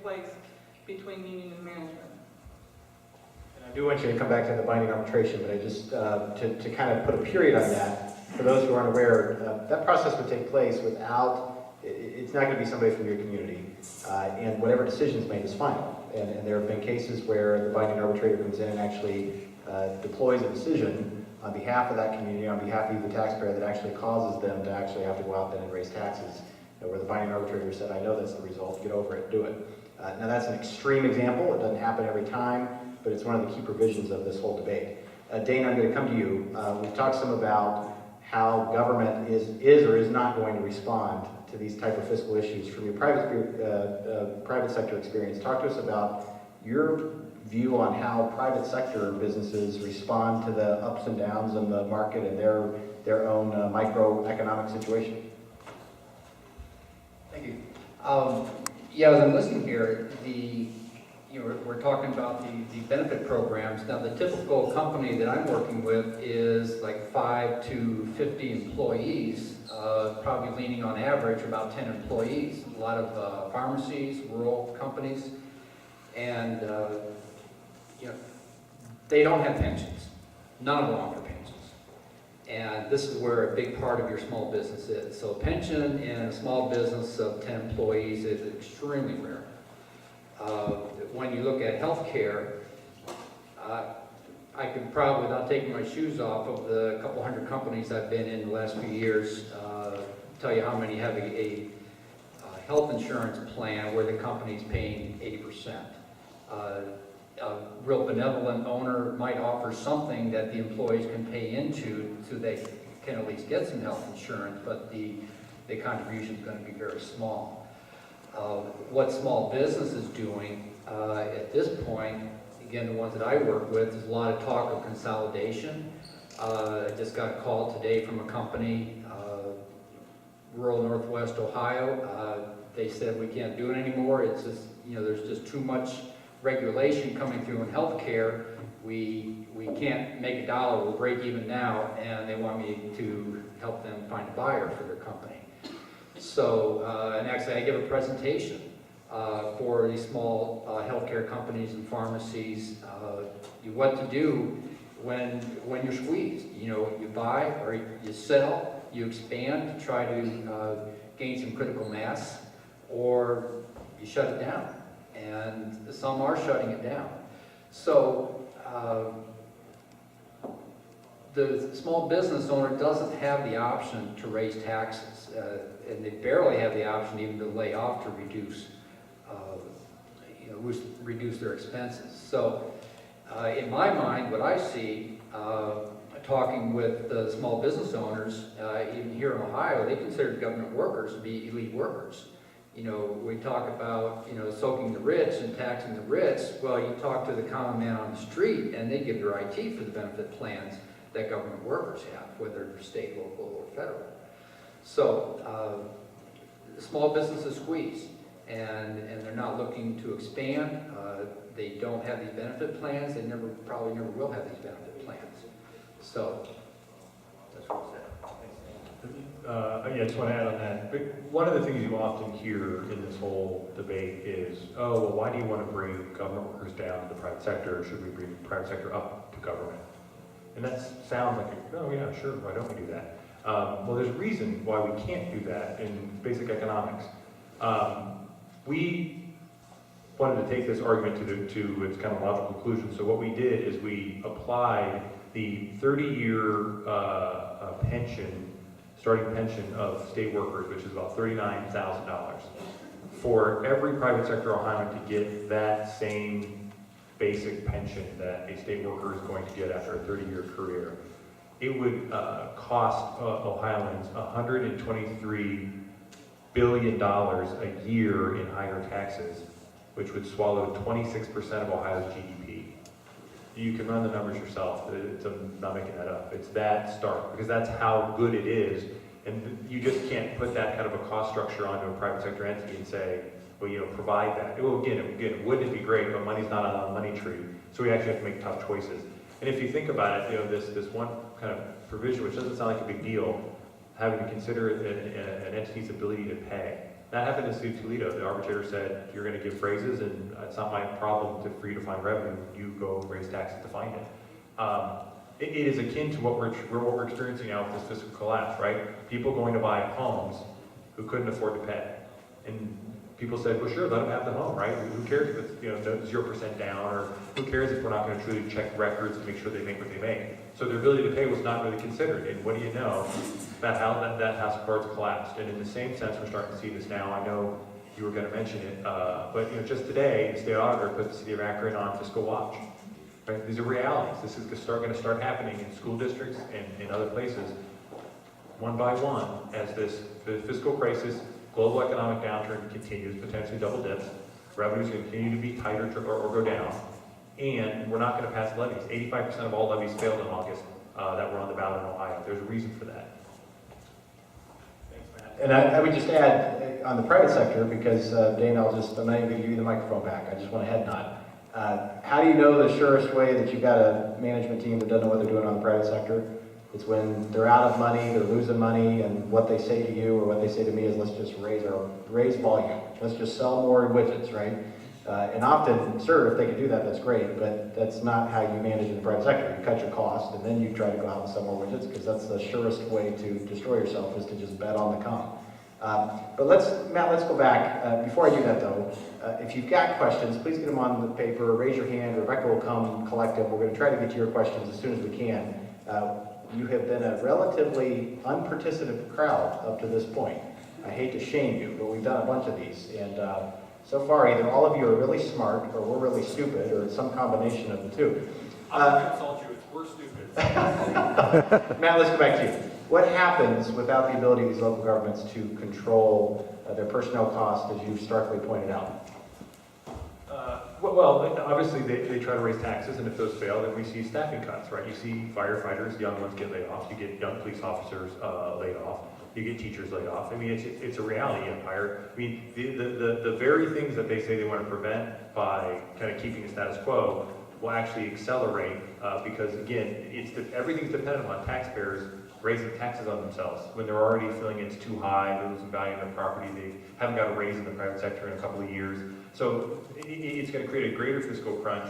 place between union and management. And I do want you to come back to the binding arbitration, but I just, to kind of put a period on that, for those who aren't aware, that process would take place without, it's not going to be somebody from your community, and whatever decision is made is final. And there have been cases where the binding arbitrator comes in and actually deploys a decision on behalf of that community, on behalf of the taxpayer, that actually causes them to actually have to go out then and raise taxes. Where the binding arbitrator said, I know that's the result, get over it, do it. Now that's an extreme example, it doesn't happen every time, but it's one of the key provisions of this whole debate. Dana, I'm going to come to you. We've talked some about how government is or is not going to respond to these type of fiscal issues. From your private sector experience, talk to us about your view on how private sector businesses respond to the ups and downs in the market and their own microeconomic situation. Thank you. Yeah, as I'm listening here, we're talking about the benefit programs. Now, the typical company that I'm working with is like 5 to 50 employees, probably leaning on average about 10 employees. A lot of pharmacies, rural companies, and they don't have pensions. None of them offer pensions. And this is where a big part of your small business is. So a pension in a small business of 10 employees is extremely rare. When you look at healthcare, I could probably, without taking my shoes off, of the couple hundred companies I've been in the last few years, tell you how many have a health insurance plan where the company's paying 80%. A real benevolent owner might offer something that the employees can pay into so they can at least get some health insurance, but the contribution is going to be very small. What small business is doing at this point, again, the ones that I work with, there's a lot of talk of consolidation. I just got a call today from a company, rural Northwest Ohio. They said we can't do it anymore. It's just, there's just too much regulation coming through in healthcare. We can't make a dollar, we'll break even now, and they want me to help them find a buyer for their company. So, and actually I give a presentation for these small healthcare companies and pharmacies, what to do when you're squeezed. You buy or you sell, you expand to try to gain some critical mass, or you shut it down. And some are shutting it down. So the small business owner doesn't have the option to raise taxes, and they barely have the option even to lay off to reduce their expenses. So in my mind, what I see, talking with the small business owners, even here in Ohio, they consider government workers to be elite workers. We talk about, soaking the rich and taxing the rich. Well, you talk to the common man on the street, and they give their IT for the benefit plans that government workers have, whether they're state, local, or federal. So, small businesses squeeze, and they're not looking to expand. They don't have these benefit plans. They probably never will have these benefit plans. So, that's what I'm saying. I just want to add on that. But one of the things you often hear in this whole debate is, oh, well, why do you want to bring government workers down to the private sector? Or should we bring the private sector up to government? And that sounds like, oh yeah, sure, why don't we do that? Well, there's a reason why we can't do that in basic economics. We wanted to take this argument to its kind of logical conclusion. So what we did is we applied the 30-year starting pension of state workers, which is about $39,000, for every private sector Ohioan to get that same basic pension that a state worker is going to get after a 30-year career. It would cost Ohioans $123 billion a year in higher taxes, which would swallow 26% of Ohio's GDP. You can run the numbers yourself. I'm not making that up. It's that stark, because that's how good it is. And you just can't put that kind of a cost structure onto a private sector entity and say, well, provide that. Well, again, wouldn't it be great, but money's not on a money tree. So we actually have to make tough choices. And if you think about it, this one kind of provision, which doesn't sound like a big deal, having to consider an entity's ability to pay. That happened in the city of Toledo. The arbitrator said, you're going to give raises, and it's not my problem for you to find revenue. You go raise taxes to find it. It is akin to what we're experiencing now with this fiscal collapse, right? People going to buy homes who couldn't afford to pay. And people said, well, sure, let them have the home, right? Who cares if it's 0% down, or who cares if we're not going to truly check records and make sure they make what they make? So their ability to pay was not really considered. And what do you know about how that house of cards collapsed? And in the same sense, we're starting to see this now. I know you were going to mention it, but just today, the state auditor put the city of Akron on fiscal watch. Right? These are realities. This is going to start happening in school districts and in other places, one by one, as the fiscal crisis, global economic downturn continues, potentially double dips, revenues continue to be tighter or go down, and we're not going to pass levies. 85% of all levies failed in August that were on the ballot in Ohio. There's a reason for that. Thanks, Matt. And I would just add, on the private sector, because Dana, I'm not even going to give you the microphone back. I just want a head nod. How do you know the surest way that you've got a management team that doesn't know what they're doing on the private sector? It's when they're out of money, they're losing money, and what they say to you or what they say to me is, let's just raise volume. Let's just sell more widgets, right? And often, sure, if they could do that, that's great, but that's not how you manage in the private sector. You cut your cost, and then you try to go out and sell more widgets, because that's the surest way to destroy yourself, is to just bet on the come. But Matt, let's go back. Before I do that, though, if you've got questions, please get them on the paper, raise your hand, Rebecca will come collect them. We're going to try to get to your questions as soon as we can. You have been a relatively unparticipative crowd up to this point. I hate to shame you, but we've done a bunch of these, and so far either all of you are really smart, or we're really stupid, or it's some combination of the two. I'm going to insult you. We're stupid. Matt, let's go back to you. What happens without the ability of these local governments to control their personnel costs, as you starkly pointed out? Well, obviously they try to raise taxes, and if those fail, then we see staffing cuts, right? You see firefighters, young ones get laid off. You get young police officers laid off. You get teachers laid off. I mean, it's a reality empire. I mean, the very things that they say they want to prevent by kind of keeping the status quo will actually accelerate because, again, everything's dependent on taxpayers raising taxes on themselves when they're already feeling it's too high, they're losing value in their property, they haven't got a raise in the private sector in a couple of years. So it's going to create a greater fiscal crunch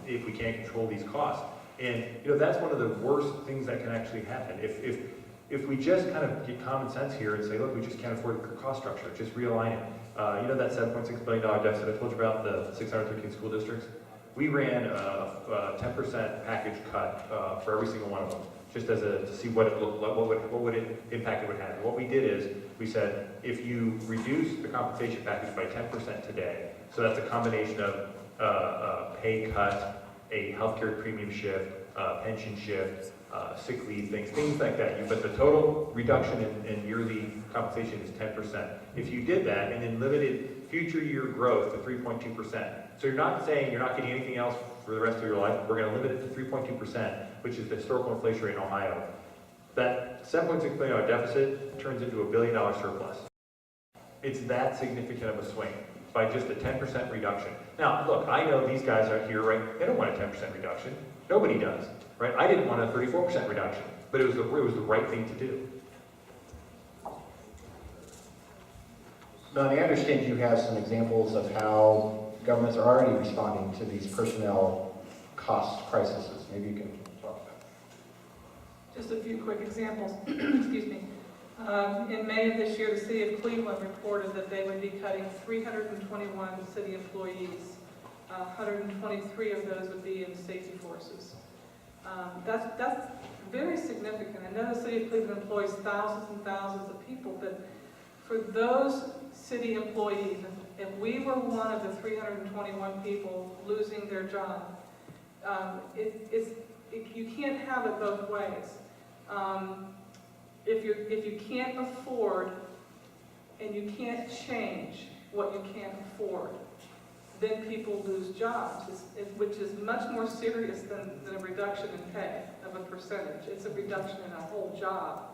if we can't control these costs. And that's one of the worst things that can actually happen. If we just kind of get common sense here and say, look, we just can't afford the cost structure, just realign it. That $7.6 billion deficit I told you about, the 613 school districts? We ran a 10% package cut for every single one of them, just as to see what it looked like, what impact it would have. And what we did is we said, if you reduce the compensation package by 10% today, so that's a combination of pay cut, a healthcare premium shift, pension shift, sick leave, things like that. But the total reduction in yearly compensation is 10%. If you did that and then limited future year growth to 3.2%, so you're not saying you're not getting anything else for the rest of your life, we're going to limit it to 3.2%, which is the historical inflation rate in Ohio. That $7.6 billion deficit turns into $1 billion surplus. It's that significant of a swing by just a 10% reduction. Now, look, I know these guys out here, right, they don't want a 10% reduction. Nobody does, right? I didn't want a 34% reduction, but it was the right thing to do. Melanie, I understand you have some examples of how governments are already responding to these personnel cost crises. Maybe you can talk about that. Just a few quick examples. Excuse me. In May of this year, the city of Cleveland reported that they would be cutting 321 city employees. 123 of those would be in safety forces. That's very significant. I know the city of Cleveland employs thousands and thousands of people, but for those city employees, if we were one of the 321 people losing their job, you can't have it both ways. If you can't afford and you can't change what you can't afford, then people lose jobs, which is much more serious than a reduction in pay of a percentage. It's a reduction in a whole job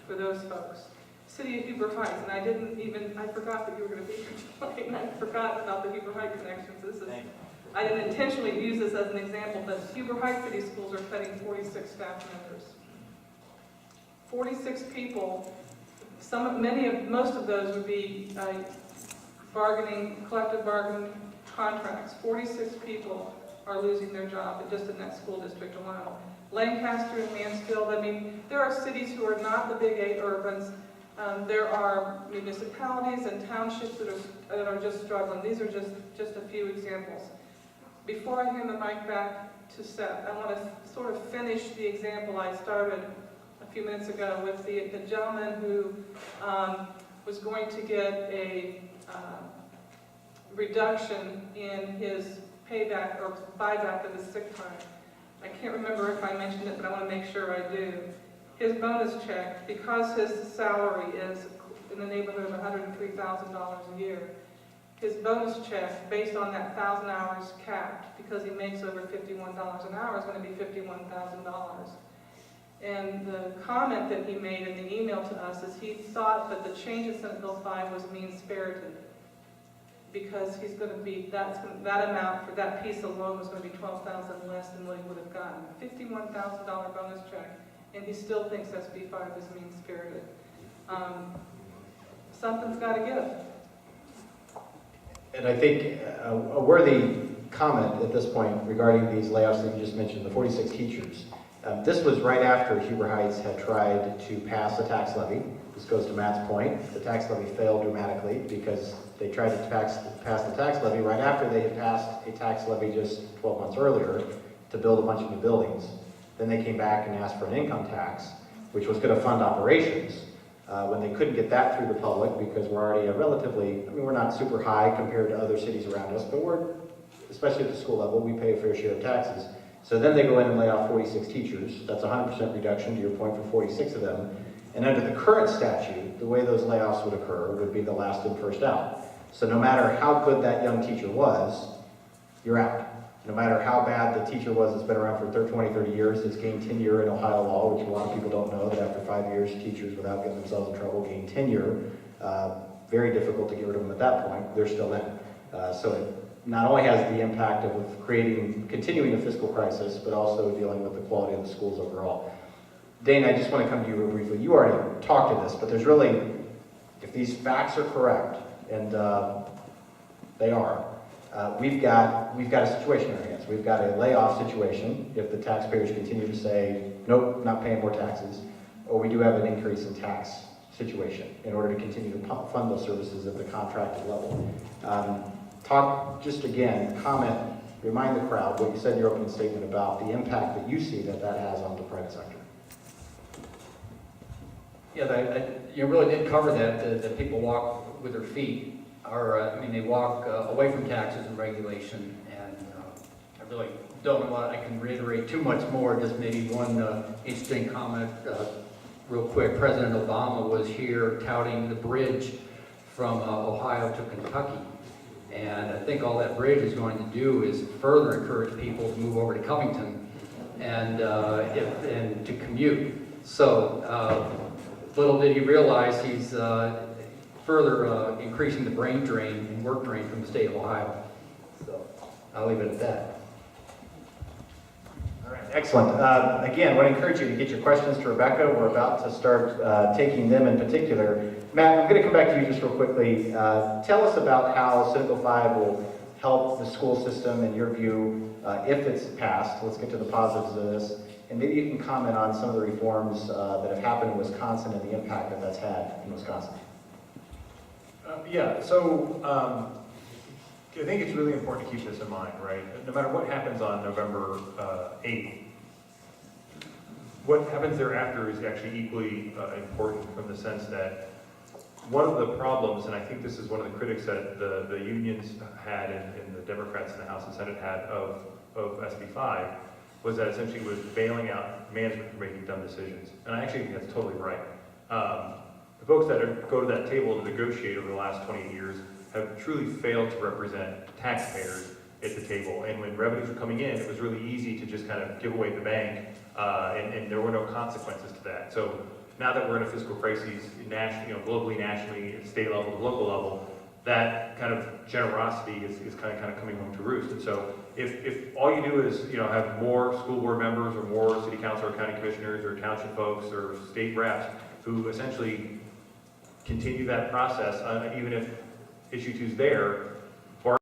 for those folks. City of Huber Heights, and I forgot that you were going to be here tonight. I forgot about the Huber Heights connections. I didn't intentionally use this as an example, but Huber Heights City Schools are cutting 46 staff members. 46 people Most of those would be collective bargaining contracts. 46 people are losing their job just in that school district alone. Lancaster and Mansfield, I mean, there are cities who are not the big 8 urbans. There are municipalities and townships that are just struggling. These are just a few examples. Before I hand the mic back to Seth, I want to sort of finish the example I started a few minutes ago with the gentleman who was going to get a reduction in his payback or buyback of his sick time. I can't remember if I mentioned it, but I want to make sure I do. His bonus check, because his salary is in the neighborhood of $103,000 a year, his bonus check, based on that 1,000 hours capped, because he makes over $51 an hour, is going to be $51,000. And the comment that he made in the email to us is he thought that the change in Senate Bill 5 was mean-spirited, because he's going to be, that amount for that piece alone was going to be $12,000 less than what he would have gotten. $51,000 bonus check, and he still thinks SB 5 is mean-spirited. Something's got to give. And I think a worthy comment at this point regarding these layoffs that you just mentioned, the 46 teachers. This was right after Huber Heights had tried to pass a tax levy. This goes to Matt's point. The tax levy failed dramatically because they tried to pass the tax levy right after they had passed a tax levy just 12 months earlier to build a bunch of new buildings. Then they came back and asked for an income tax, which was going to fund operations. When they couldn't get that through the public because we're already we're not super high compared to other cities around us, but especially at the school level, we pay a fair share of taxes. So then they go in and lay off 46 teachers. That's a 100% reduction, to your point, for 46 of them. And under the current statute, the way those layoffs would occur would be the last in, first out. So no matter how good that young teacher was, you're out. No matter how bad the teacher was that's been around for 20, 30 years, it's gained tenure in Ohio law, which a lot of people don't know, that after 5 years, teachers, without getting themselves in trouble, gain tenure. Very difficult to get rid of them at that point. They're still in. So it not only has the impact of continuing a fiscal crisis, but also dealing with the quality of the schools overall. Dana, I just want to come to you real briefly. You already talked to this, but there's really, if these facts are correct, and they are, we've got a situation in our hands. We've got a layoff situation if the taxpayers continue to say, nope, not paying more taxes, or we do have an increase in tax situation in order to continue to fund those services at the contracted level. Comment, remind the crowd what you said in your opening statement about the impact that you see that has on the private sector. Yeah, you really did cover that people walk with their feet, or they walk away from taxes and regulation, and I really don't know what I can reiterate too much more, just maybe one interesting comment real quick. President Obama was here touting the bridge from Ohio to Kentucky, and I think all that bridge is going to do is further encourage people to move over to Covington and to commute. So little did he realize he's further increasing the brain drain and work drain from the state of Ohio. So I'll leave it at that. All right, excellent. Again, I want to encourage you to get your questions to Rebecca. We're about to start taking them in particular. Matt, I'm going to come back to you just real quickly. Tell us about how Senate Bill 5 will help the school system, in your view, if it's passed. Let's get to the positives of this. And maybe you can comment on some of the reforms that have happened in Wisconsin and the impact that that's had in Wisconsin. I think it's really important to keep this in mind, right? No matter what happens on November 8th, what happens thereafter is actually equally important, from the sense that one of the problems, and I think this is one of the critics that the unions had and the Democrats in the House and Senate had of SB 5, was that essentially it was bailing out management for making dumb decisions. And I actually think that's totally right. The folks that go to that table to negotiate over the last 20 years have truly failed to represent taxpayers at the table. And when revenues were coming in, it was really easy to just kind of give away the bank, and there were no consequences to that. So now that we're in a fiscal crisis, globally, nationally, at state level, local level, that kind of generosity is kind of coming home to roost. And so if all you do is have more school board members or more city council or county commissioners or township folks or state reps who essentially continue that process, even if issue 2's there,